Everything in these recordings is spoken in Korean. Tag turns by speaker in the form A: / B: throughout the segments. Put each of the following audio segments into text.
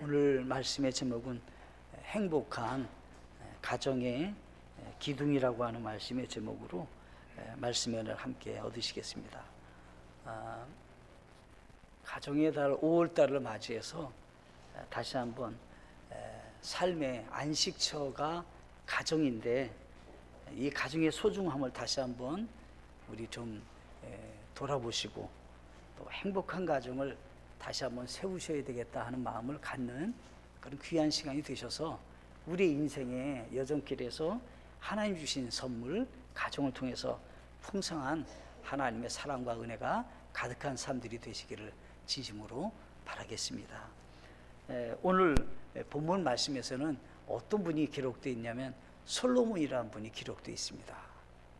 A: 오늘 말씀의 제목은 행복한 가정의 기둥이라고 하는 말씀의 제목으로 말씀을 함께 얻으시겠습니다. 가정의 달 5월달을 맞이해서 다시 한번 삶의 안식처가 가정인데 이 가정의 소중함을 다시 한번 우리 좀 돌아보시고 또 행복한 가정을 다시 한번 세우셔야 되겠다 하는 마음을 갖는 그런 귀한 시간이 되셔서 우리 인생의 여정길에서 하나님 주신 선물, 가정을 통해서 풍성한 하나님의 사랑과 은혜가 가득한 삶들이 되시기를 진심으로 바라겠습니다. 오늘 본문 말씀에서는 어떤 분이 기록되어 있냐면 솔로몬이라는 분이 기록되어 있습니다.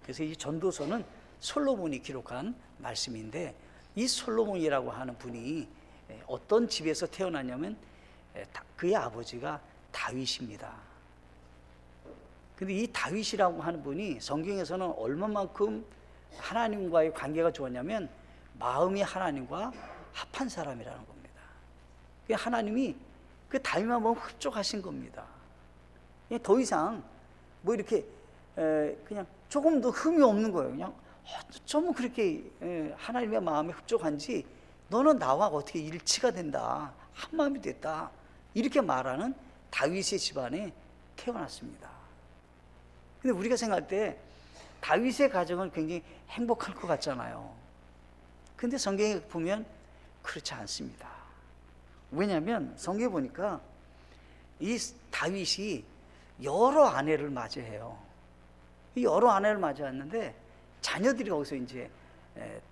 A: 그래서 이 전도서는 솔로몬이 기록한 말씀인데 이 솔로몬이라고 하는 분이 어떤 집에서 태어났냐면 그의 아버지가 다윗입니다. 근데 이 다윗이라고 하는 분이 성경에서는 얼마만큼 하나님과의 관계가 좋았냐면 마음이 하나님과 합한 사람이라는 겁니다. 하나님이 그 다윗만 보면 흡족하신 겁니다. 더 이상 뭐 이렇게 그냥 조금 더 흠이 없는 거예요. 그냥 좀 그렇게 하나님의 마음에 흡족한지 너는 나와 어떻게 일치가 된다, 한 마음이 됐다, 이렇게 말하는 다윗의 집안에 태어났습니다. 근데 우리가 생각할 때 다윗의 가정은 굉장히 행복할 것 같잖아요. 근데 성경에 보면 그렇지 않습니다. 왜냐하면 성경에 보니까 이 다윗이 여러 아내를 맞이해요. 이 여러 아내를 맞이했는데 자녀들이 거기서 이제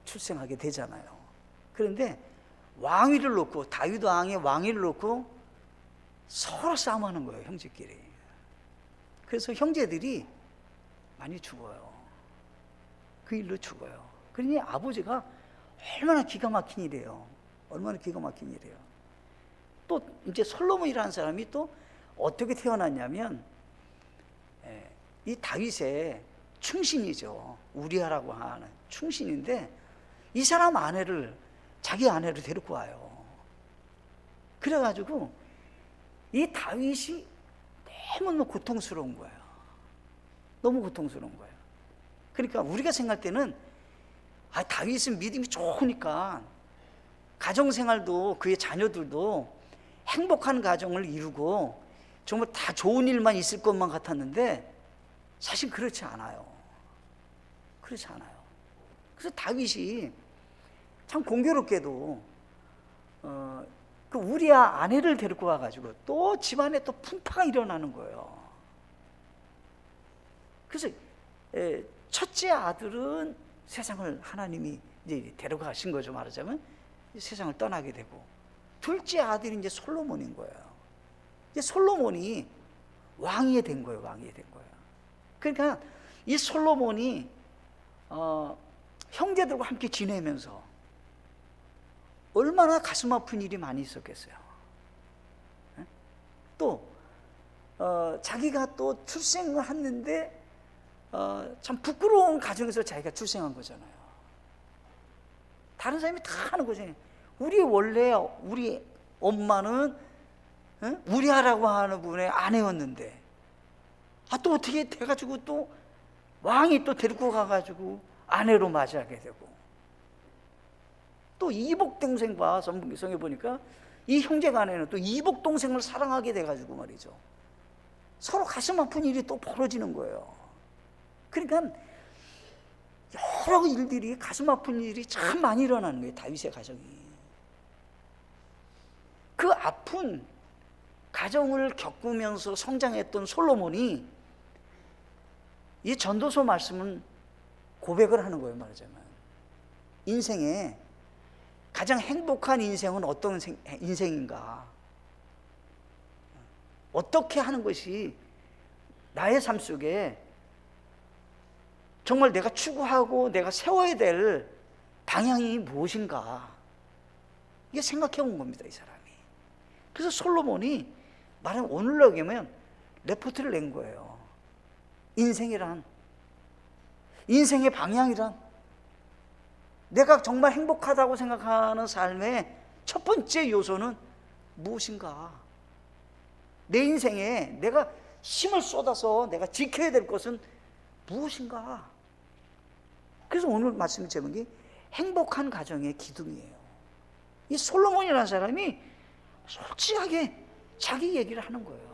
A: 출생하게 되잖아요. 그런데 왕위를 놓고, 다윗 왕의 왕위를 놓고 서로 싸움하는 거예요, 형제끼리. 그래서 형제들이 많이 죽어요. 그 일로 죽어요. 그러니 아버지가 얼마나 기가 막힌 일이에요. 얼마나 기가 막힌 일이에요. 또 이제 솔로몬이라는 사람이 또 어떻게 태어났냐면 이 다윗의 충신이죠. 우리아라고 하는 충신인데 이 사람 자기 아내를 데리고 와요. 그래가지고 이 다윗이 너무 고통스러운 거예요. 너무 고통스러운 거예요. 그러니까 우리가 생각할 때는 다윗은 믿음이 좋으니까 가정생활도 그의 자녀들도 행복한 가정을 이루고 정말 다 좋은 일만 있을 것만 같았는데 사실 그렇지 않아요. 그렇지 않아요. 그래서 다윗이 참 공교롭게도 그 우리아 아내를 데리고 와가지고 또 집안에 또 풍파가 일어나는 거예요. 그래서 첫째 아들은 세상을 하나님이 이제 데려가신 거죠, 말하자면 세상을 떠나게 되고, 둘째 아들이 이제 솔로몬인 거예요. 이제 솔로몬이 왕이 된 거예요, 왕이 된 거예요. 그러니까 이 솔로몬이 형제들과 함께 지내면서 얼마나 가슴 아픈 일이 많이 있었겠어요. 또 자기가 또 출생을 했는데 참 부끄러운 가정에서 자기가 출생한 거잖아요. 다른 사람이 다 하는 거죠. 우리 엄마는 우리아라고 하는 분의 아내였는데 또 어떻게 돼가지고 또 왕이 또 데리고 가가지고 아내로 맞이하게 되고, 또 이복 동생과 성경에 보니까 이 형제간에는 또 이복 동생을 사랑하게 돼가지고 말이죠, 서로 가슴 아픈 일이 또 벌어지는 거예요. 그러니까 여러 일들이, 가슴 아픈 일이 참 많이 일어나는 거예요, 다윗의 가정이. 그 아픈 가정을 겪으면서 성장했던 솔로몬이 이 전도서 말씀은 고백을 하는 거예요, 말하자면. 인생에 가장 행복한 인생은 어떤 인생인가? 어떻게 하는 것이 나의 삶 속에 정말 내가 추구하고 내가 세워야 될 방향이 무엇인가? 이게 생각해 온 겁니다, 이 사람이. 그래서 솔로몬이 말하면 오늘로 얘기하면 레포트를 낸 거예요. 인생이란, 인생의 방향이란, 내가 정말 행복하다고 생각하는 삶의 첫 번째 요소는 무엇인가? 내 인생에 내가 힘을 쏟아서 내가 지켜야 될 것은 무엇인가? 그래서 오늘 말씀 제목이 행복한 가정의 기둥이에요. 이 솔로몬이라는 사람이 솔직하게 자기 얘기를 하는 거예요.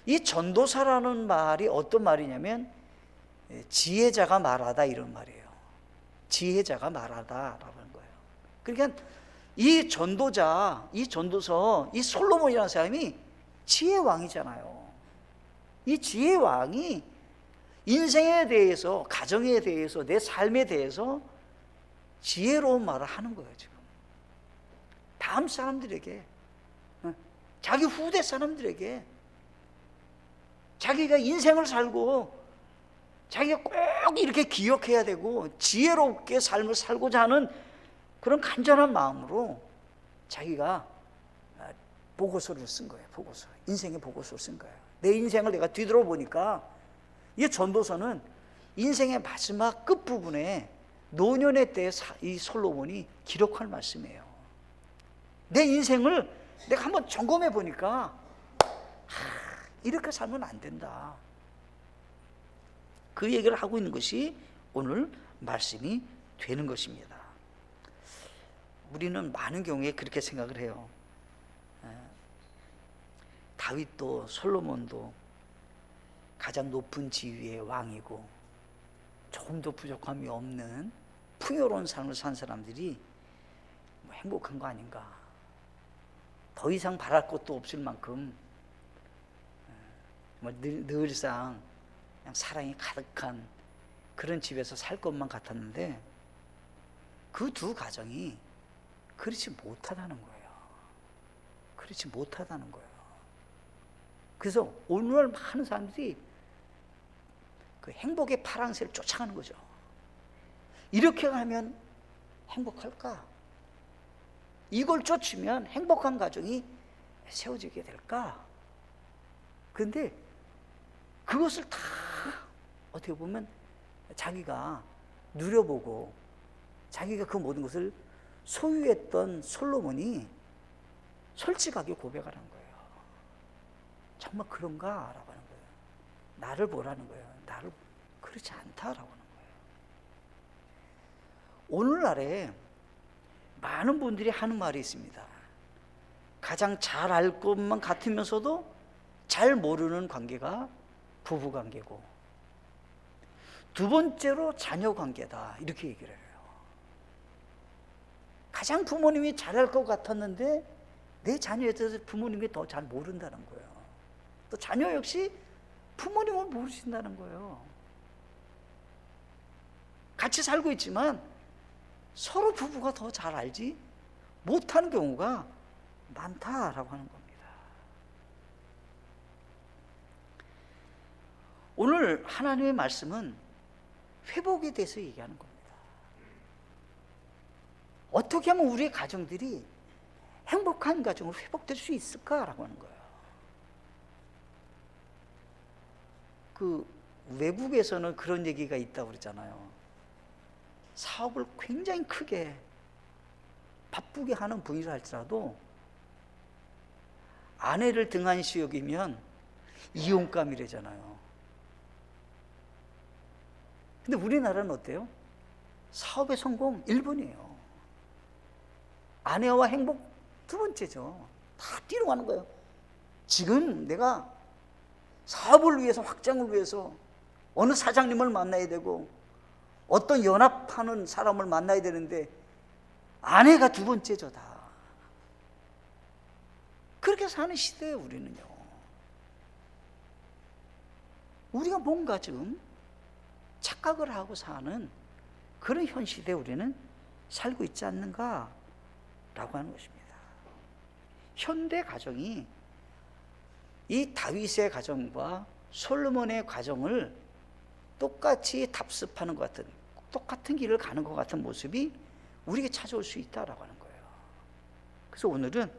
A: 이 전도사라는 말이 어떤 말이냐면 지혜자가 말하다 이런 말이에요. 지혜자가 말하다라고 하는 거예요. 그러니까 이 전도자, 이 전도서, 이 솔로몬이라는 사람이 지혜왕이잖아요. 이 지혜왕이 인생에 대해서, 가정에 대해서, 내 삶에 대해서 지혜로운 말을 하는 거예요. 지금 다음 사람들에게, 자기 후대 사람들에게, 자기가 인생을 살고 자기가 꼭 이렇게 기억해야 되고 지혜롭게 삶을 살고자 하는 그런 간절한 마음으로 자기가 보고서를 쓴 거예요. 보고서, 인생의 보고서를 쓴 거예요. 내 인생을 내가 뒤돌아보니까 이 전도서는 인생의 마지막 끝부분에 노년의 때 이 솔로몬이 기록할 말씀이에요. 내 인생을 내가 한번 점검해 보니까 이렇게 살면 안 된다. 그 얘기를 하고 있는 것이 오늘 말씀이 되는 것입니다. 우리는 많은 경우에 그렇게 생각을 해요. 다윗도 솔로몬도 가장 높은 지위의 왕이고 조금도 부족함이 없는 풍요로운 삶을 산 사람들이 뭐 행복한 거 아닌가. 더 이상 바랄 것도 없을 만큼 뭐 늘상 그냥 사랑이 가득한 그런 집에서 살 것만 같았는데 그 두 가정이 그렇지 못하다는 거예요. 그렇지 못하다는 거예요. 그래서 오늘날 많은 사람들이 그 행복의 파랑새를 쫓아가는 거죠. 이렇게 하면 행복할까? 이걸 쫓으면 행복한 가정이 세워지게 될까? 그런데 그것을 다 어떻게 보면 자기가 누려보고 자기가 그 모든 것을 소유했던 솔로몬이 솔직하게 고백하는 거예요. 정말 그런가? 라고 하는 거예요. 나를 보라는 거예요. 나를 그렇지 않다라고 하는 거예요. 오늘날에 많은 분들이 하는 말이 있습니다. 가장 잘 알 것만 같으면서도 잘 모르는 관계가 부부 관계고, 두 번째로 자녀 관계다, 이렇게 얘기를 해요. 가장 부모님이 잘할 것 같았는데 내 자녀에 대해서 부모님이 더 잘 모른다는 거예요. 또 자녀 역시 부모님을 모르신다는 거예요. 같이 살고 있지만 서로 부부가 더 잘 알지 못하는 경우가 많다라고 하는 겁니다. 오늘 하나님의 말씀은 회복에 대해서 얘기하는 겁니다. 어떻게 하면 우리의 가정들이 행복한 가정으로 회복될 수 있을까라고 하는 거예요. 그 외국에서는 그런 얘기가 있다고 그러잖아요. 사업을 굉장히 크게 바쁘게 하는 분이라 할지라도 아내를 등한시 여기면 이용감이래잖아요. 근데 우리나라는 어때요? 사업의 성공 1번이에요. 아내와 행복 2번째죠. 다 뒤로 가는 거예요. 지금 내가 사업을 위해서, 확장을 위해서 어느 사장님을 만나야 되고 어떤 연합하는 사람을 만나야 되는데 아내가 2번째죠. 다 그렇게 사는 시대예요. 우리는요. 우리가 뭔가 지금 착각을 하고 사는 그런 현 시대에 우리는 살고 있지 않는가 라고 하는 것입니다. 현대 가정이 이 다윗의 가정과 솔로몬의 가정을 똑같이 답습하는 것 같은, 똑같은 길을 가는 것 같은 모습이 우리에게 찾아올 수 있다라고 하는 거예요. 그래서 오늘은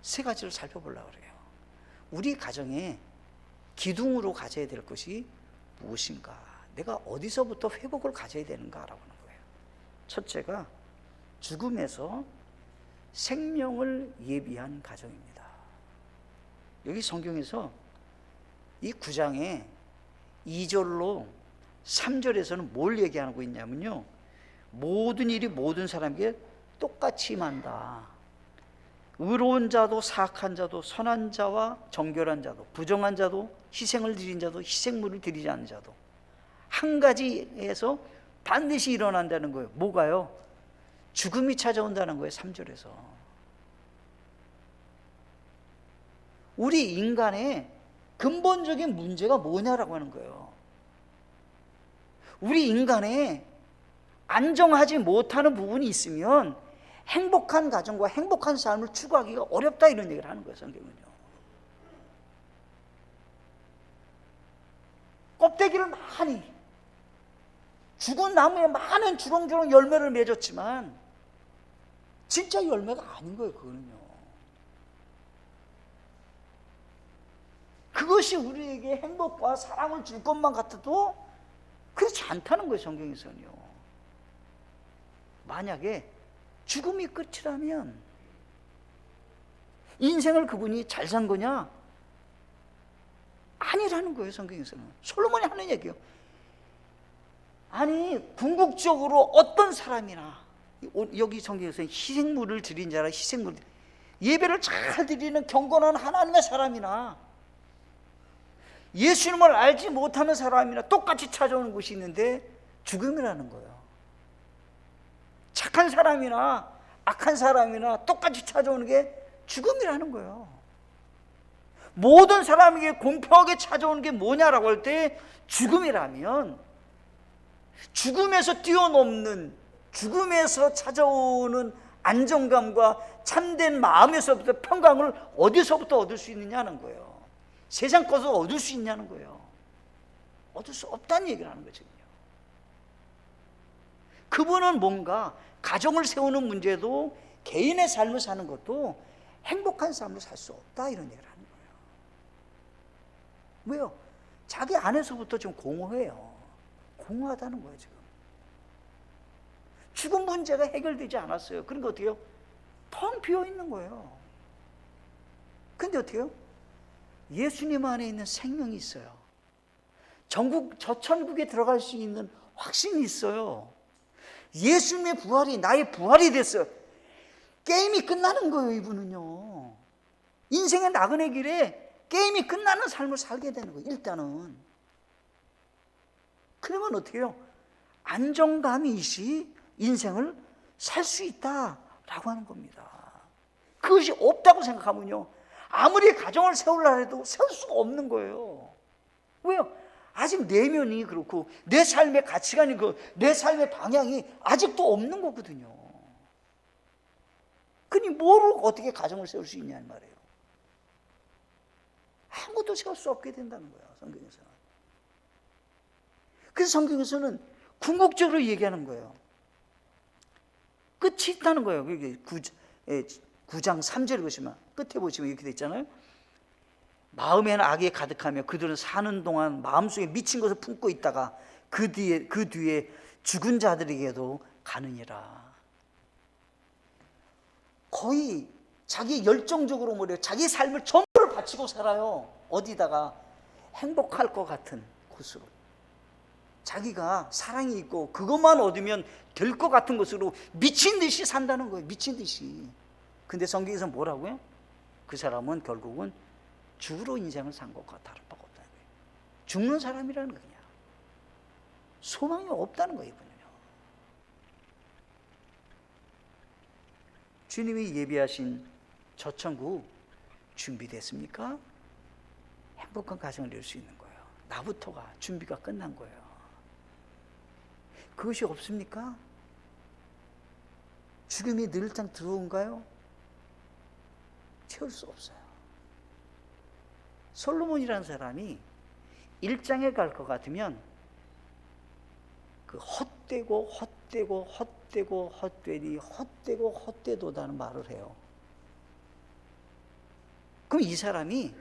A: 3가지를 살펴보려고 그래요. 우리 가정의 기둥으로 가져야 될 것이 무엇인가? 내가 어디서부터 회복을 가져야 되는가라고 하는 거예요. 첫째가 죽음에서 생명을 예비한 가정입니다. 여기 성경에서 이 9장에 2절로 3절에서는 뭘 얘기하고 있냐면요, 모든 일이 모든 사람에게 똑같이 임한다. 의로운 자도 사악한 자도 선한 자와 정결한 자도 부정한 자도 희생을 드린 자도 희생물을 드리지 않는 자도 한 가지에서 반드시 일어난다는 거예요. 뭐가요? 죽음이 찾아온다는 거예요. 3절에서. 우리 인간의 근본적인 문제가 뭐냐라고 하는 거예요. 우리 인간의 안정하지 못하는 부분이 있으면 행복한 가정과 행복한 삶을 추구하기가 어렵다, 이런 얘기를 하는 거예요, 성경은요. 껍데기를 많이, 죽은 나무에 많은 주렁주렁 열매를 맺었지만 진짜 열매가 아닌 거예요, 그거는요. 그것이 우리에게 행복과 사랑을 줄 것만 같아도 그렇지 않다는 거예요, 성경에서는요. 만약에 죽음이 끝이라면 인생을 그분이 잘 산 거냐? 아니라는 거예요, 성경에서는. 솔로몬이 하는 얘기예요. 아니, 궁극적으로 어떤 사람이나, 여기 성경에서는 희생물을 드린 자라, 희생물, 예배를 잘 드리는 경건한 하나님의 사람이나 예수님을 알지 못하는 사람이나 똑같이 찾아오는 곳이 있는데 죽음이라는 거예요. 착한 사람이나 악한 사람이나 똑같이 찾아오는 게 죽음이라는 거예요. 모든 사람에게 공평하게 찾아오는 게 뭐냐라고 할 때 죽음이라면, 죽음에서 뛰어넘는, 죽음에서 찾아오는 안정감과 참된 마음에서부터 평강을 어디서부터 얻을 수 있느냐는 거예요. 세상 것을 얻을 수 있냐는 거예요. 얻을 수 없다는 얘기를 하는 거죠. 그분은 뭔가 가정을 세우는 문제도, 개인의 삶을 사는 것도 행복한 삶을 살 수 없다, 이런 얘기를 하는 거예요. 왜요? 자기 안에서부터 좀 공허해요. 공허하다는 거예요, 지금. 죽은 문제가 해결되지 않았어요. 그러니까 어떻게 해요? 텅 비어 있는 거예요. 근데 어떻게 해요? 예수님 안에 있는 생명이 있어요. 저 천국에 들어갈 수 있는 확신이 있어요. 예수님의 부활이 나의 부활이 됐어요. 게임이 끝나는 거예요, 이분은요. 인생의 나그네 길에 게임이 끝나는 삶을 살게 되는 거예요, 일단은. 그러면 어떻게 해요? 안정감이 있이 인생을 살 수 있다라고 하는 겁니다. 그것이 없다고 생각하면요, 아무리 가정을 세우려 해도 세울 수가 없는 거예요. 왜요? 아직 내면이 그렇고 내 삶의 가치관이, 내 삶의 방향이 아직도 없는 거거든요. 그니 뭐로 어떻게 가정을 세울 수 있냐는 말이에요. 아무것도 세울 수 없게 된다는 거예요, 성경에서는. 그래서 성경에서는 궁극적으로 얘기하는 거예요. 끝이 있다는 거예요. 그게 9장 3절에 보시면, 끝에 보시면 이렇게 돼 있잖아요. 마음에는 악이 가득하며 그들은 사는 동안 마음속에 미친 것을 품고 있다가 그 뒤에 죽은 자들에게도 가느니라. 거의 자기 열정적으로 자기 삶을 전부를 바치고 살아요. 어디다가? 행복할 것 같은 곳으로. 자기가 사랑이 있고 그것만 얻으면 될 것 같은 것으로 미친 듯이 산다는 거예요. 미친 듯이. 근데 성경에서 뭐라고요? 그 사람은 결국은 죽으로 인생을 산 것과 다른 바가 없다는 거예요. 죽는 사람이라는 거냐. 소망이 없다는 거예요, 이분은요. 주님이 예비하신 저 천국 준비됐습니까? 행복한 가정을 이룰 수 있는 거예요. 나부터가 준비가 끝난 거예요. 그것이 없습니까? 죽음이 늘상 들어온가요? 채울 수 없어요. 솔로몬이라는 사람이 일장에 갈 것 같으면 그 헛되고 헛되고 헛되고 헛되니 헛되고 헛되도다는 말을 해요. 그럼 이 사람이,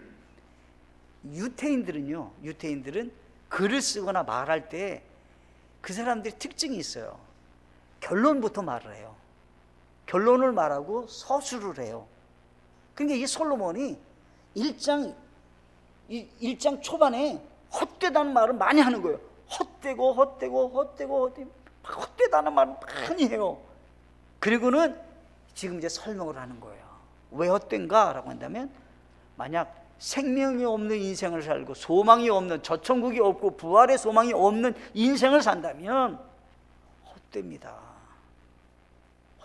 A: 유태인들은 글을 쓰거나 말할 때 그 사람들이 특징이 있어요. 결론부터 말을 해요. 결론을 말하고 서술을 해요. 그러니까 이 솔로몬이 1장 1장 초반에 헛되다는 말을 많이 하는 거예요. 헛되다는 말을 많이 해요. 그리고는 지금 이제 설명을 하는 거예요. 왜 헛된가? 라고 한다면, 만약 생명이 없는 인생을 살고 소망이 없는, 저천국이 없고 부활의 소망이 없는 인생을 산다면 헛됩니다.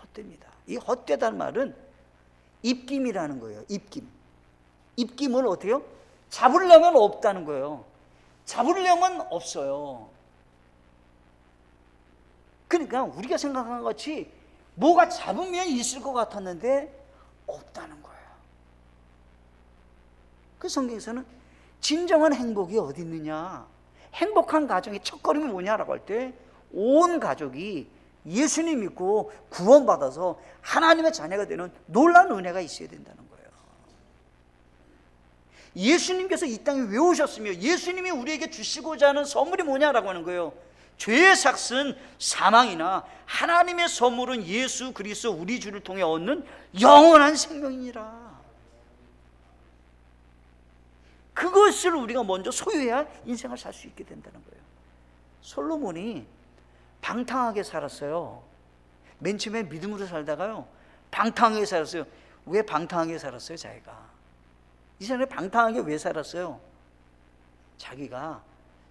A: 헛됩니다. 이 헛되다는 말은 입김이라는 거예요. 입김. 입김은 어떻게 해요? 잡으려면 없다는 거예요. 잡으려면 없어요. 그러니까 우리가 생각한 것 같이 뭐가 잡으면 있을 것 같았는데 없다는 거예요. 그 성경에서는 진정한 행복이 어디 있느냐, 행복한 가정의 첫걸음이 뭐냐라고 할 때 온 가족이 예수님 믿고 구원받아서 하나님의 자녀가 되는 놀라운 은혜가 있어야 된다는 거예요. 예수님께서 이 땅에 왜 오셨으며 예수님이 우리에게 주시고자 하는 선물이 뭐냐라고 하는 거예요. 죄의 삭은 사망이나 하나님의 선물은 예수 그리스도 우리 주를 통해 얻는 영원한 생명이니라. 그것을 우리가 먼저 소유해야 인생을 살 수 있게 된다는 거예요. 솔로몬이 방탕하게 살았어요. 맨 처음에 믿음으로 살다가요, 방탕하게 살았어요. 왜 방탕하게 살았어요? 자기가 이 사람이 방탕하게 왜 살았어요? 자기가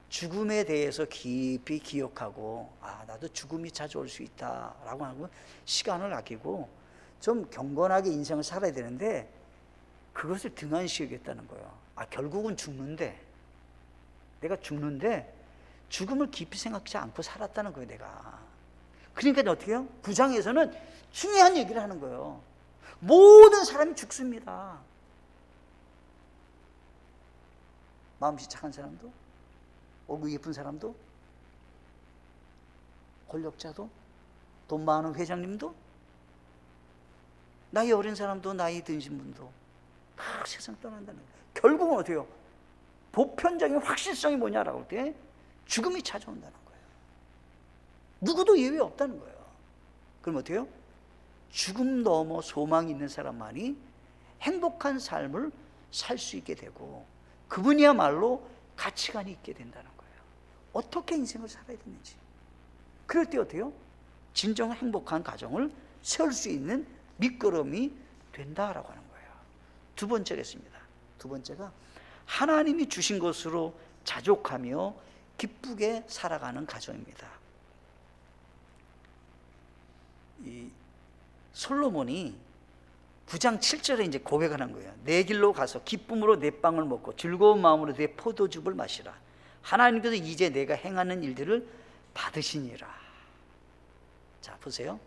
A: 죽음에 대해서 깊이 기억하고, 나도 죽음이 찾아올 수 있다라고 하고 시간을 아끼고 좀 경건하게 인생을 살아야 되는데 그것을 등한시하겠다는 거예요. 결국은 죽는데, 내가 죽는데 죽음을 깊이 생각지 않고 살았다는 거예요, 내가. 그러니까 어떻게 해요? 9장에서는 중요한 얘기를 하는 거예요. 모든 사람이 죽습니다. 마음씨 착한 사람도, 얼굴 예쁜 사람도, 권력자도, 돈 많은 회장님도, 나이 어린 사람도, 나이 드신 분도 다 세상 떠난다는 거예요. 결국은 어떻게 해요? 보편적인 확실성이 뭐냐라고 할 때 죽음이 찾아온다는 거예요. 누구도 예외 없다는 거예요. 그럼 어떻게 해요? 죽음 넘어 소망이 있는 사람만이 행복한 삶을 살 수 있게 되고, 그분이야말로 가치관이 있게 된다는 거예요. 어떻게 인생을 살아야 되는지. 그럴 때 어때요? 진정 행복한 가정을 세울 수 있는 밑거름이 된다라고 하는 거예요. 두 번째겠습니다. 두 번째가 하나님이 주신 것으로 자족하며 기쁘게 살아가는 가정입니다. 이 솔로몬이 9장 7절에 이제 고백하는 거예요. 내 길로 가서 기쁨으로 내 빵을 먹고 즐거운 마음으로 내 포도즙을 마시라. 하나님께서 이제 내가 행하는 일들을 받으시니라. 자, 보세요.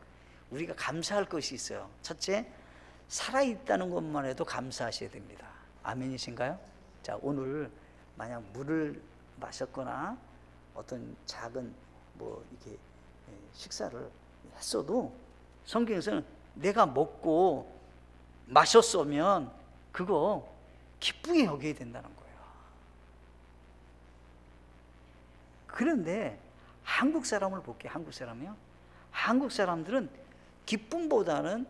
A: 우리가 감사할 것이 있어요. 첫째, 살아있다는 것만 해도 감사하셔야 됩니다. 아멘이신가요? 자, 오늘 만약 물을 마셨거나 어떤 작은 이렇게 식사를 했어도 성경에서는 내가 먹고 마셨으면 그거 기쁘게 여겨야 된다는 거예요. 그런데 한국 사람을 볼게요. 한국 사람이요. 한국 사람들은 기쁨보다는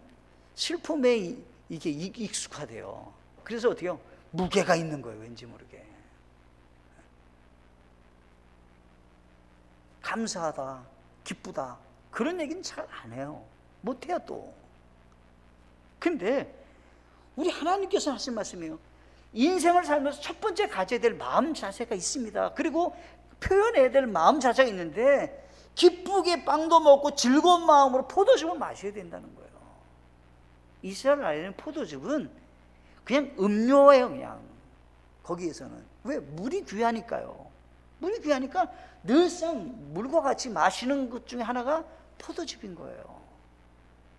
A: 슬픔에 이게 익숙하대요. 그래서 어떻게 해요? 무게가 있는 거예요. 왠지 모르게. 감사하다, 기쁘다, 그런 얘기는 잘 안 해요. 못해요 또. 근데 우리 하나님께서 하신 말씀이에요. 인생을 살면서 첫 번째 가져야 될 마음 자세가 있습니다. 그리고 표현해야 될 마음 자세가 있는데, 기쁘게 빵도 먹고 즐거운 마음으로 포도즙을 마셔야 된다는 거예요. 이스라엘 나라에는 포도즙은 그냥 음료예요. 그냥 거기에서는. 왜? 물이 귀하니까요. 물이 귀하니까 늘상 물과 같이 마시는 것 중에 하나가 포도즙인 거예요.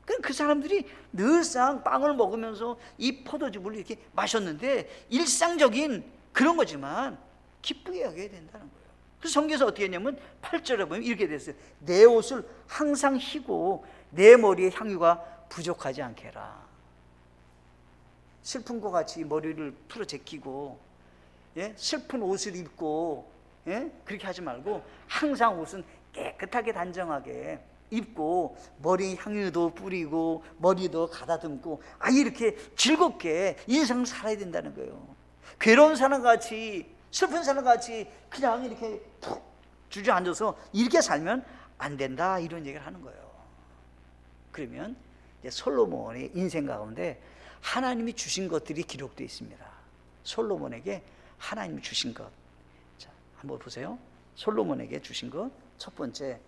A: 그럼 그 사람들이 늘상 빵을 먹으면서 이 포도즙을 이렇게 마셨는데, 일상적인 그런 거지만 기쁘게 여겨야 된다는 거예요. 그래서 성경에서 어떻게 했냐면 8절에 보면 이렇게 됐어요. 내 옷을 항상 희고 내 머리에 향유가 부족하지 않게 해라. 슬픔과 같이 머리를 풀어 제끼고, 슬픈 옷을 입고, 그렇게 하지 말고 항상 옷은 깨끗하게 단정하게 입고 머리에 향유도 뿌리고 머리도 가다듬고 이렇게 즐겁게 인생을 살아야 된다는 거예요. 괴로운 사람같이 슬픈 사람같이 그냥 이렇게 푹 주저앉아서 이렇게 살면 안 된다, 이런 얘기를 하는 거예요. 그러면 이제 솔로몬의 인생 가운데 하나님이 주신 것들이 기록되어 있습니다. 솔로몬에게 하나님이 주신 것, 자, 한번 보세요. 솔로몬에게 주신 것, 첫 번째,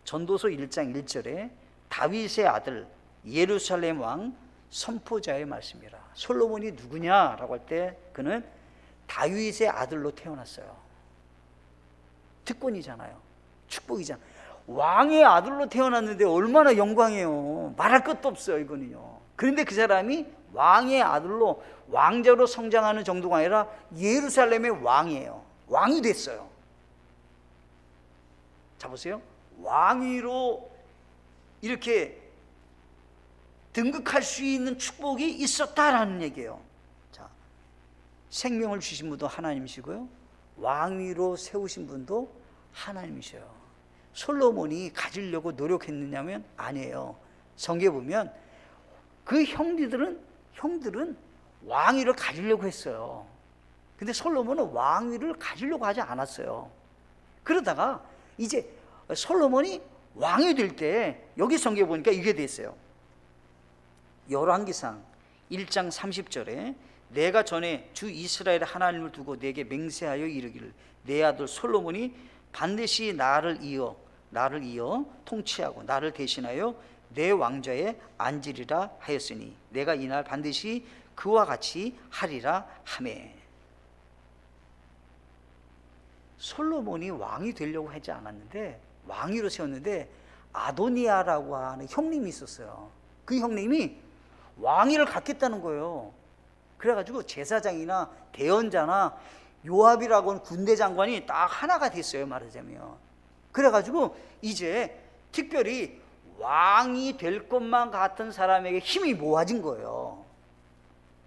A: 전도서 1장 1절에 다윗의 아들 예루살렘 왕 선포자의 말씀이라. 솔로몬이 누구냐라고 할 때 그는 다윗의 아들로 태어났어요. 특권이잖아요. 축복이잖아요. 왕의 아들로 태어났는데 얼마나 영광이에요. 말할 것도 없어요, 이거는요. 그런데 그 사람이 왕의 아들로 왕자로 성장하는 정도가 아니라 예루살렘의 왕이에요. 왕이 됐어요. 자, 보세요. 왕위로 이렇게 등극할 수 있는 축복이 있었다라는 얘기예요. 자, 생명을 주신 분도 하나님이시고요, 왕위로 세우신 분도 하나님이셔요. 솔로몬이 가지려고 노력했느냐면 아니에요. 성경에 보면 그 형들은 왕위를 가지려고 했어요. 근데 솔로몬은 왕위를 가지려고 하지 않았어요. 그러다가 이제 솔로몬이 왕이 될 때 여기 성경에 보니까 이게 돼 있어요. 열왕기상 1장 30절에 내가 전에 주 이스라엘의 하나님을 두고 내게 맹세하여 이르기를 내 아들 솔로몬이 반드시 나를 이어 통치하고 나를 대신하여 내 왕좌에 앉으리라 하였으니 내가 이날 반드시 그와 같이 하리라 하매. 솔로몬이 왕이 되려고 하지 않았는데 왕위로 세웠는데 아도니아라고 하는 형님이 있었어요. 그 형님이 왕위를 갖겠다는 거예요. 그래가지고 제사장이나 대언자나 요압이라고 하는 군대 장관이 딱 하나가 됐어요, 말하자면. 그래가지고 이제 특별히 왕이 될 것만 같은 사람에게 힘이 모아진 거예요.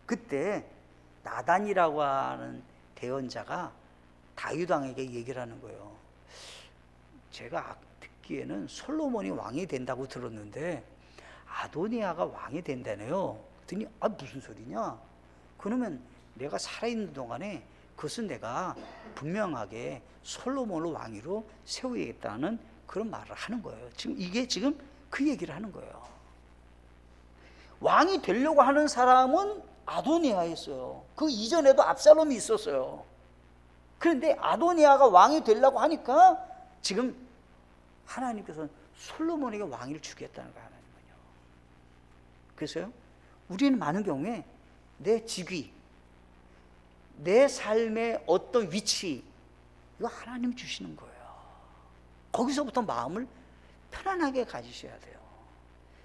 A: 그때 나단이라고 하는 대언자가 다윗 왕에게 얘기를 하는 거예요. 제가 듣기에는 솔로몬이 왕이 된다고 들었는데 아도니아가 왕이 된다네요. 그랬더니 무슨 소리냐? 그러면 내가 살아있는 동안에 그것은 내가 분명하게 솔로몬을 왕위로 세우겠다는 그런 말을 하는 거예요. 지금 그 얘기를 하는 거예요. 왕이 되려고 하는 사람은 아도니아였어요. 그 이전에도 압살롬이 있었어요. 그런데 아도니아가 왕이 되려고 하니까 지금 하나님께서는 솔로몬에게 왕위를 주겠다는 거예요. 하나님은요. 그래서요, 우리는 많은 경우에 내 직위, 내 삶의 어떤 위치, 이거 하나님 주시는 거예요. 거기서부터 마음을 편안하게 가지셔야 돼요.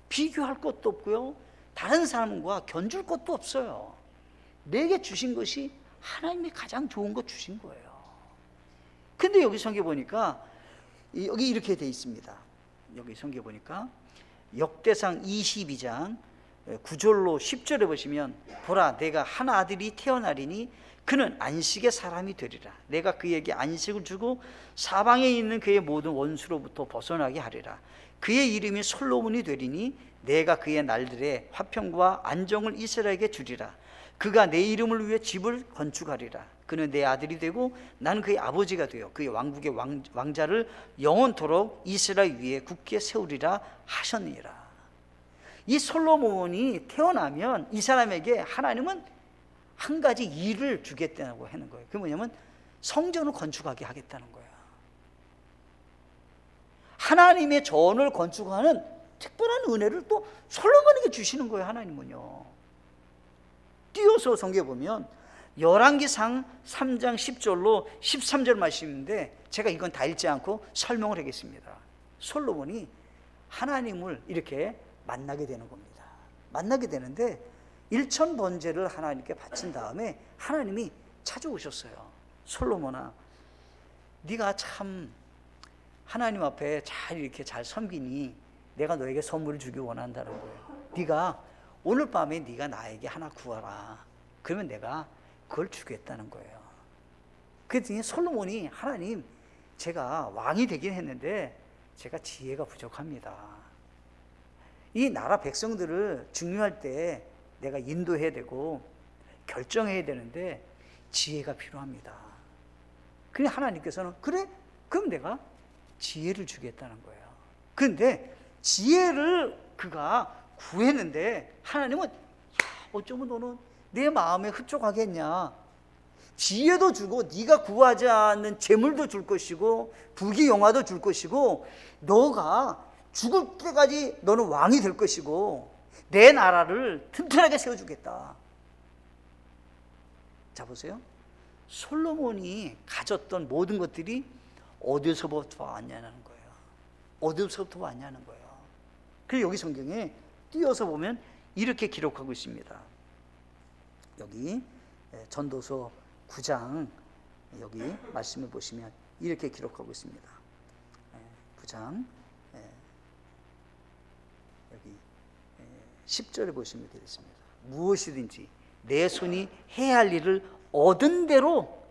A: 비교할 것도 없고요, 다른 사람과 견줄 것도 없어요. 내게 주신 것이 하나님이 가장 좋은 것 주신 거예요. 근데 여기 성경 보니까 여기 이렇게 돼 있습니다. 여기 성경 보니까 역대상 22장 9절로 10절에 보시면 보라 내가 한 아들이 태어나리니 그는 안식의 사람이 되리라. 내가 그에게 안식을 주고 사방에 있는 그의 모든 원수로부터 벗어나게 하리라. 그의 이름이 솔로몬이 되리니 내가 그의 날들에 화평과 안정을 이스라엘에게 주리라. 그가 내 이름을 위해 집을 건축하리라. 그는 내 아들이 되고 나는 그의 아버지가 되어 그의 왕국의 왕자를 영원토록 이스라엘 위에 굳게 세우리라 하셨느니라. 이 솔로몬이 태어나면 이 사람에게 하나님은 한 가지 일을 주겠다고 하는 거예요. 그게 뭐냐면 성전을 건축하게 하겠다는 거예요. 하나님의 전을 건축하는 특별한 은혜를 또 솔로몬에게 주시는 거예요. 하나님은요. 띄어서 성경에 보면 열왕기상 3장 10절로 13절 말씀인데 제가 이건 다 읽지 않고 설명을 하겠습니다. 솔로몬이 하나님을 이렇게 만나게 되는 겁니다. 만나게 되는데 일천 번제를 하나님께 바친 다음에 하나님이 찾아오셨어요. 솔로몬아, 네가 참 하나님 앞에 잘 이렇게 잘 섬기니 내가 너에게 선물을 주기 원한다는 거예요. 네가 오늘 밤에 네가 나에게 하나 구하라. 그러면 내가 그걸 주겠다는 거예요. 그랬더니 솔로몬이 하나님, 제가 왕이 되긴 했는데 제가 지혜가 부족합니다. 이 나라 백성들을 중요할 때 내가 인도해야 되고 결정해야 되는데 지혜가 필요합니다. 그래 하나님께서는 그래? 그럼 내가 지혜를 주겠다는 거예요. 그런데 지혜를 그가 구했는데 하나님은 어쩌면 너는 내 마음에 흡족하겠냐. 지혜도 주고 네가 구하지 않는 재물도 줄 것이고 부귀영화도 줄 것이고 너가 죽을 때까지 너는 왕이 될 것이고 내 나라를 튼튼하게 세워주겠다. 자 보세요. 솔로몬이 가졌던 모든 것들이 어디서부터 왔냐는 거예요. 어디서부터 왔냐는 거예요. 그래서 여기 성경에 띄어서 보면 이렇게 기록하고 있습니다. 여기 전도서 9장 여기 말씀을 보시면 이렇게 기록하고 있습니다. 9장 여기 10절에 보시면 되겠습니다. 무엇이든지 내 손이 해야 할 일을 얻은 대로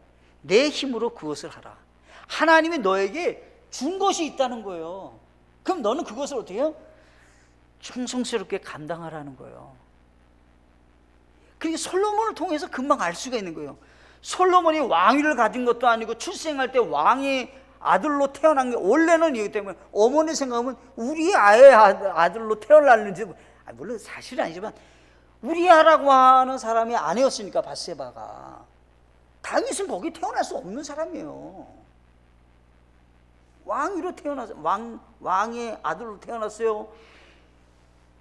A: 내 힘으로 그것을 하라. 하나님이 너에게 준 것이 있다는 거예요. 그럼 너는 그것을 어떻게 해요? 충성스럽게 감당하라는 거예요. 그러니까 솔로몬을 통해서 금방 알 수가 있는 거예요. 솔로몬이 왕위를 가진 것도 아니고 출생할 때 왕의 아들로 태어난 게 원래는 이기 때문에 어머니 생각하면 우리 아의 아들로 태어났는지, 물론 사실은 아니지만 우리아라고 하는 사람이 아내였으니까 밧세바가. 다윗은 거기 태어날 수 없는 사람이에요. 왕위로 태어나서 왕의 아들로 태어났어요.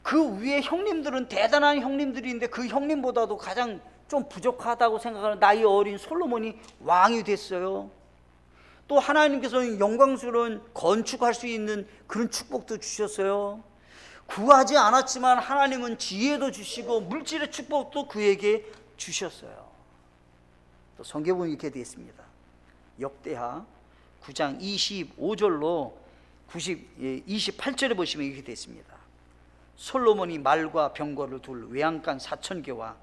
A: 그 위에 형님들은 대단한 형님들인데 그 형님보다도 가장 좀 부족하다고 생각하는 나이 어린 솔로몬이 왕이 됐어요. 또 하나님께서는 영광스러운 건축할 수 있는 그런 축복도 주셨어요. 구하지 않았지만 하나님은 지혜도 주시고 물질의 축복도 그에게 주셨어요. 또 성경에 보면 이렇게 되어 있습니다. 역대하 9장 25절로 28절에 보시면 이렇게 되어 있습니다. 솔로몬이 말과 병거를 둘 외양간 4,000개와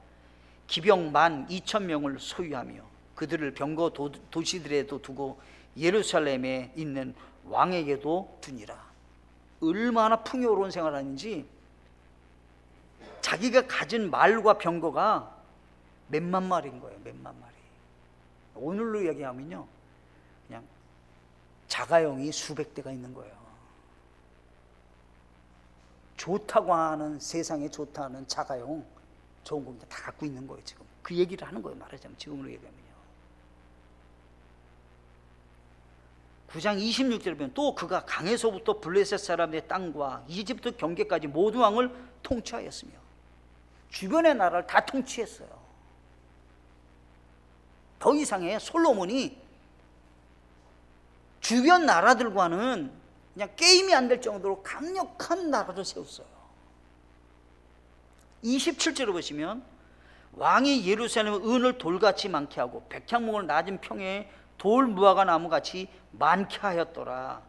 A: 기병 12,000명을 소유하며 그들을 병거 도시들에도 두고 예루살렘에 있는 왕에게도 두니라. 얼마나 풍요로운 생활하는지. 자기가 가진 말과 병거가 몇만 마리인 거예요. 몇만 마리. 오늘로 얘기하면요, 그냥 자가용이 수백 대가 있는 거예요. 좋다고 하는, 세상에 좋다는 자가용 좋은 겁니다. 다 갖고 있는 거예요. 지금 그 얘기를 하는 거예요. 말하자면 지금으로 얘기하면요. 9장 26절에 보면 또 그가 강에서부터 블레셋 사람의 땅과 이집트 경계까지 모든 왕을 통치하였으며 주변의 나라를 다 통치했어요. 더 이상의 솔로몬이 주변 나라들과는 그냥 게임이 안 될 정도로 강력한 나라를 세웠어요. 27절을 보시면 왕이 예루살렘에 은을 돌같이 많게 하고 백향목을 낮은 평에 돌 무화과 나무같이 많게 하였더라.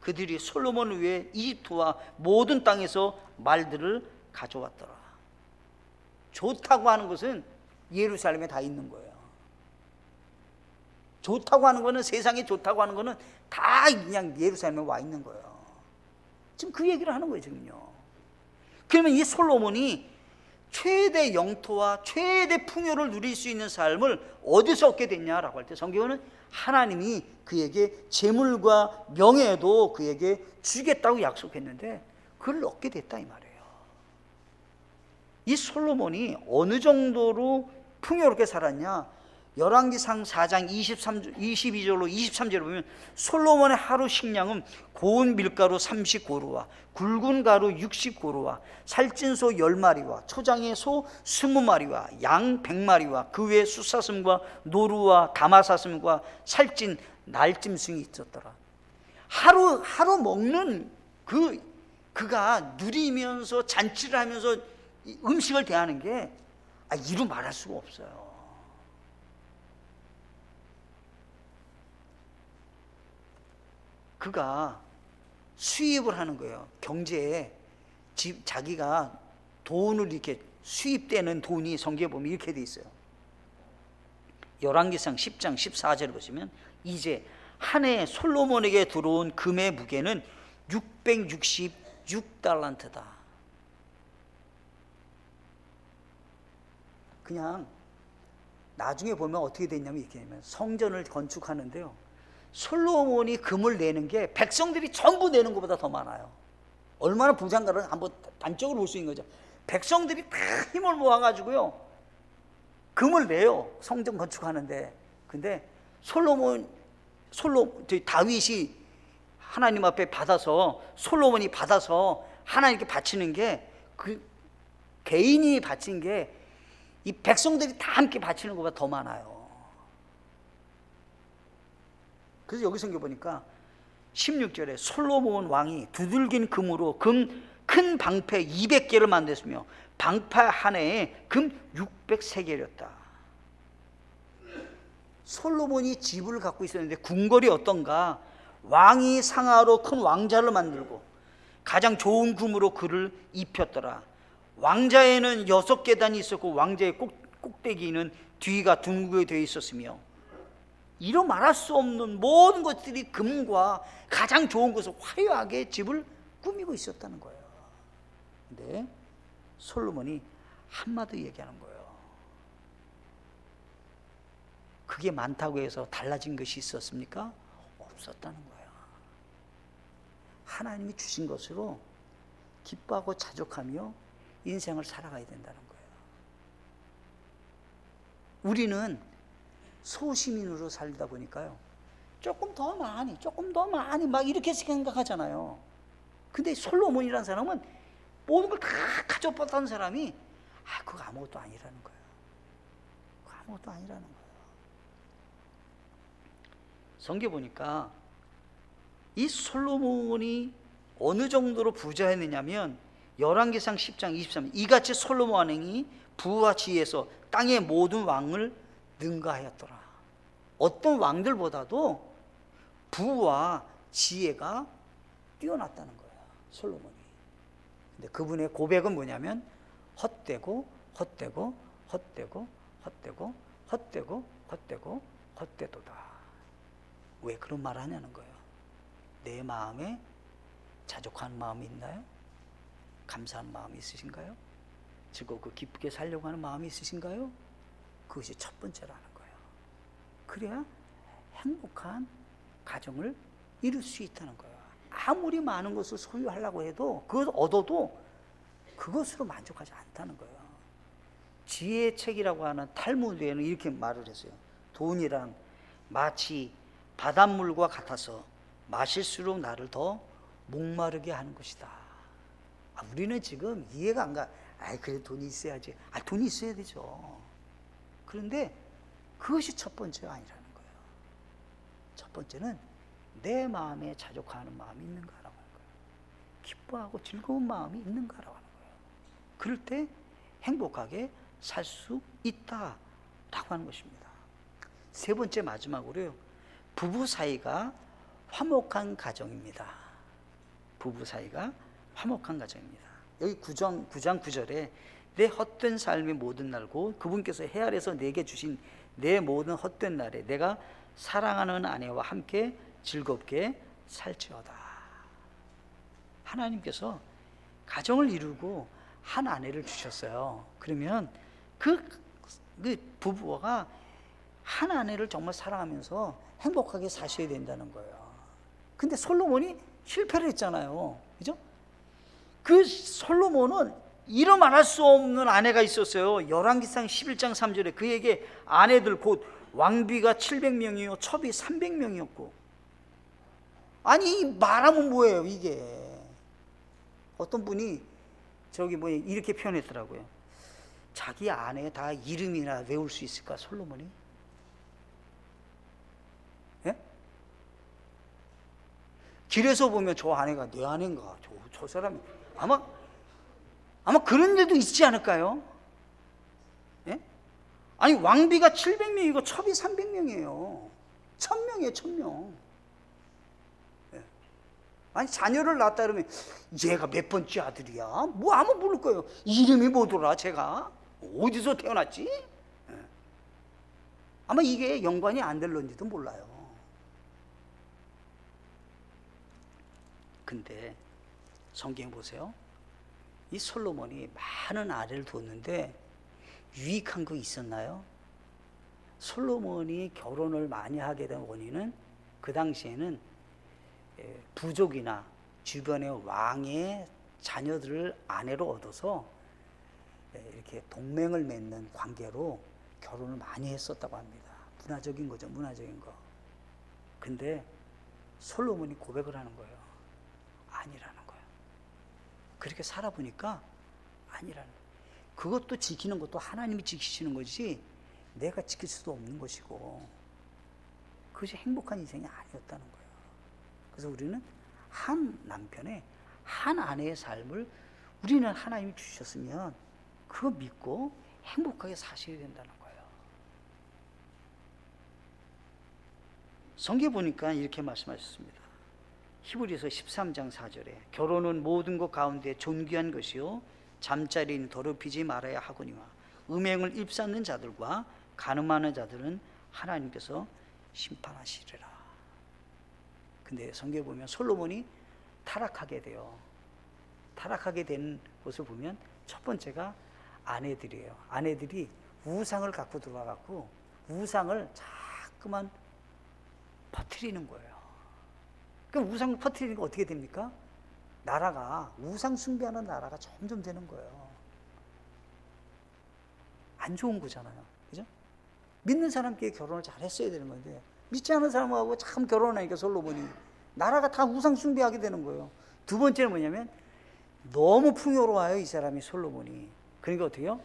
A: 그들이 솔로몬을 위해 이집트와 모든 땅에서 말들을 가져왔더라. 좋다고 하는 것은 예루살렘에 다 있는 거예요. 좋다고 하는 거는, 세상에 좋다고 하는 거는 다 그냥 예루살렘에 와 있는 거예요. 지금 그 얘기를 하는 거예요, 지금요. 그러면 이 솔로몬이 최대 영토와 최대 풍요를 누릴 수 있는 삶을 어디서 얻게 됐냐라고 할 때 성경은 하나님이 그에게 재물과 명예도 그에게 주겠다고 약속했는데 그걸 얻게 됐다 이 말이에요. 이 솔로몬이 어느 정도로 풍요롭게 살았냐? 열왕기상 4장 22절로 23절을 보면 솔로몬의 하루 식량은 고운 밀가루 30고루와 굵은 가루 60고루와 살찐 소 10마리와 초장의 소 20마리와 양 100마리와 그 외에 숫사슴과 노루와 다마사슴과 살찐 날짐승이 있었더라. 하루 먹는 그가 누리면서 잔치를 하면서 음식을 대하는 게 이루 말할 수가 없어요. 그가 수입을 하는 거예요. 경제에 자기가 돈을 이렇게 수입되는 돈이 성경에 보면 이렇게 돼 있어요. 열왕기상 10장 14절을 보시면 이제 한 해 솔로몬에게 들어온 금의 무게는 666달란트다. 그냥 나중에 보면 어떻게 됐냐면 이렇게 되면 성전을 건축하는데요, 솔로몬이 금을 내는 게 백성들이 전부 내는 것보다 더 많아요. 얼마나 부자인가를 한번 단적으로 볼 수 있는 거죠. 백성들이 다 힘을 모아가지고요 금을 내요, 성전 건축하는데. 근데 다윗이 하나님 앞에 받아서, 솔로몬이 받아서 하나님께 바치는 게, 그 개인이 바친 게 이 백성들이 다 함께 바치는 것보다 더 많아요. 그래서 여기 성경 보니까 16절에 솔로몬 왕이 두들긴 금으로 큰 방패 200개를 만들었으며 방패 한 해에 금 600세겔이었다. 솔로몬이 집을 갖고 있었는데 궁궐이 어떤가? 왕이 상하로 큰 왕자를 만들고 가장 좋은 금으로 그를 입혔더라. 왕자에는 6계단이 있었고 왕자의 꼭대기는 뒤가 둥글게 되어 있었으며 이로 말할 수 없는 모든 것들이 금과 가장 좋은 것을 화려하게 집을 꾸미고 있었다는 거예요. 근데 솔로몬이 한마디 얘기하는 거예요. 그게 많다고 해서 달라진 것이 있었습니까? 없었다는 거예요. 하나님이 주신 것으로 기뻐하고 자족하며 인생을 살아가야 된다는 거예요. 우리는 소시민으로 살다 보니까요, 조금 더 많이 막 이렇게 생각하잖아요. 근데 솔로몬이라는 사람은 모든 걸 다 가져봤다는 사람이 그거 아무것도 아니라는 거예요. 그거 아무것도 아니라는 거예요. 성경 보니까 이 솔로몬이 어느 정도로 부자였느냐면 열왕기상 10장 23절, 이같이 솔로몬 왕이 부와 지혜에서 땅의 모든 왕을 능가하였더라. 어떤 왕들보다도 부와 지혜가 뛰어났다는 거예요, 솔로몬이. 근데 그분의 고백은 뭐냐면 헛되고 헛되도다. 왜 그런 말을 하냐는 거예요. 내 마음에 자족하는 마음이 있나요? 감사하는 마음이 있으신가요? 즐겁고 기쁘게 살려고 하는 마음이 있으신가요? 그것이 첫 번째라는 거예요. 그래야 행복한 가정을 이룰 수 있다는 거예요. 아무리 많은 것을 소유하려고 해도, 그걸 얻어도 그것으로 만족하지 않다는 거예요. 지혜의 책이라고 하는 탈무드에는 이렇게 말을 했어요. 돈이란 마치 바닷물과 같아서 마실수록 나를 더 목마르게 하는 것이다. 우리는 지금 이해가 안 가. 그래 돈이 있어야지. 돈이 있어야 되죠. 그런데 그것이 첫 번째가 아니라는 거예요. 첫 번째는 내 마음에 자족하는 마음이 있는가라고 하는 거예요. 기뻐하고 즐거운 마음이 있는가라고 하는 거예요. 그럴 때 행복하게 살 수 있다라고 하는 것입니다. 세 번째, 마지막으로요, 부부 사이가 화목한 가정입니다. 부부 사이가 화목한 가정입니다. 여기 9장 9절에 내 헛된 삶의 모든 날고 그분께서 해 아래서 내게 주신 내 모든 헛된 날에 내가 사랑하는 아내와 함께 즐겁게 살지어다. 하나님께서 가정을 이루고 한 아내를 주셨어요. 그러면 그 부부가 한 아내를 정말 사랑하면서 행복하게 사셔야 된다는 거예요. 근데 솔로몬이 실패를 했잖아요. 그죠? 그 솔로몬은 이루 말할 수 없는 아내가 있었어요. 열왕기상 11장 3절에 그에게 아내들 곧 왕비가 700명이요 첩이 300명이었고. 아니 말하면 뭐예요 이게. 어떤 분이 이렇게 표현했더라고요. 자기 아내 다 이름이나 외울 수 있을까 솔로몬이? 예? 길에서 보면 저 아내가 내 아내인가? 저 사람이 아마 그런 일도 있지 않을까요? 예? 아니 왕비가 700명이고 첩이 300명이에요. 1000명이에요, 1000명. 예. 아니 자녀를 낳았다 그러면 얘가 몇 번째 아들이야? 뭐 아무 모를 거예요. 이름이 뭐더라 제가? 어디서 태어났지? 예. 아마 이게 연관이 안 될런지도 몰라요. 근데 성경 보세요. 이 솔로몬이 많은 아내를 뒀는데 유익한 거 있었나요? 솔로몬이 결혼을 많이 하게 된 원인은 그 당시에는 부족이나 주변의 왕의 자녀들을 아내로 얻어서 이렇게 동맹을 맺는 관계로 결혼을 많이 했었다고 합니다. 문화적인 거죠, 문화적인 거. 근데 솔로몬이 고백을 하는 거예요. 아니라는 거예요. 그렇게 살아보니까 아니라는 거예요. 그것도 지키는 것도 하나님이 지키시는 거지 내가 지킬 수도 없는 것이고, 그것이 행복한 인생이 아니었다는 거예요. 그래서 우리는 한 남편의 한 아내의 삶을 우리는 하나님이 주셨으면 그거 믿고 행복하게 사셔야 된다는 거예요. 성경에 보니까 이렇게 말씀하셨습니다. 히브리서 13장 4절에 결혼은 모든 것 가운데 존귀한 것이요 잠자리는 더럽히지 말아야 하거니와 음행을 입사하는 자들과 간음하는 자들은 하나님께서 심판하시리라. 근데 성경에 보면 솔로몬이 타락하게 돼요. 타락하게 된 것을 보면 첫 번째가 아내들이에요. 아내들이 우상을 갖고 들어와갖고 우상을 자꾸만 퍼뜨리는 거예요. 그럼 우상을 퍼뜨리니까 어떻게 됩니까? 나라가 우상 숭배하는 나라가 점점 되는 거예요. 안 좋은 거잖아요. 그죠? 믿는 사람끼리 결혼을 잘 했어야 되는 건데 믿지 않은 사람하고 참 결혼하니까 솔로몬이 나라가 다 우상 숭배하게 되는 거예요. 두 번째는 뭐냐면 너무 풍요로워요, 이 사람이 솔로몬이. 그러니까 어떻게 해요?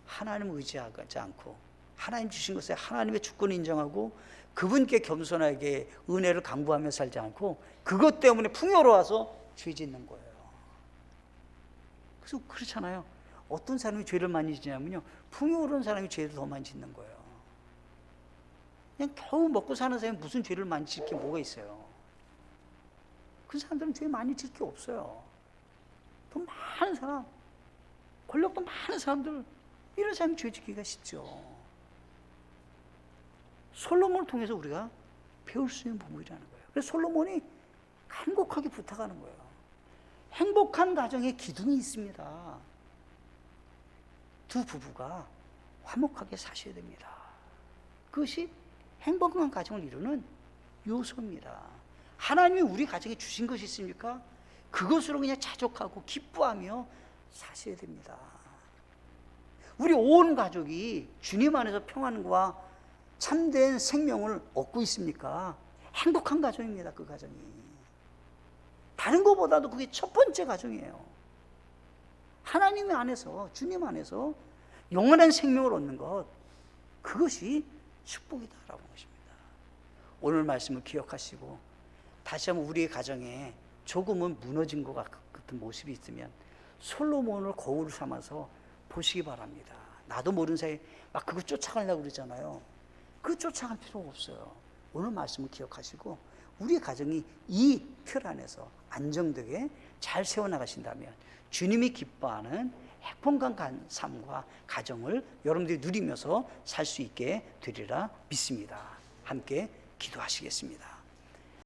A: 하나님을 의지하지 않고 하나님 주신 것에 하나님의 주권을 인정하고 그분께 겸손하게 은혜를 강구하며 살지 않고 그것 때문에 풍요로워서 죄 짓는 거예요. 그래서 그렇잖아요. 어떤 사람이 죄를 많이 짓냐면요, 풍요로운 사람이 죄를 더 많이 짓는 거예요. 그냥 겨우 먹고 사는 사람이 무슨 죄를 많이 짓을 게 뭐가 있어요. 그 사람들은 죄 많이 짓을 게 없어요. 돈 많은 사람, 권력도 많은 사람들, 이런 사람이 죄 짓기가 쉽죠. 솔로몬을 통해서 우리가 배울 수 있는 부분이라는 거예요. 그래서 솔로몬이 간곡하게 부탁하는 거예요. 행복한 가정에 기둥이 있습니다. 두 부부가 화목하게 사셔야 됩니다. 그것이 행복한 가정을 이루는 요소입니다. 하나님이 우리 가정에 주신 것이 있습니까? 그것으로 그냥 자족하고 기뻐하며 사셔야 됩니다. 우리 온 가족이 주님 안에서 평안과 참된 생명을 얻고 있습니까? 행복한 가정입니다. 그 가정이. 다른 것보다도 그게 첫 번째 가정이에요. 하나님 안에서, 주님 안에서 영원한 생명을 얻는 것, 그것이 축복이다라고 하는 것입니다. 오늘 말씀을 기억하시고 다시 한번 우리의 가정에 조금은 무너진 것 같은 모습이 있으면 솔로몬을 거울 삼아서 보시기 바랍니다. 나도 모르는 사이에 막 그거 쫓아가려고 그러잖아요. 그 쫓아갈 필요가 없어요. 오늘 말씀을 기억하시고 우리의 가정이 이 틀 안에서 안정되게 잘 세워나가신다면 주님이 기뻐하는 행복한 삶과 가정을 여러분들이 누리면서 살 수 있게 되리라 믿습니다. 함께 기도하시겠습니다.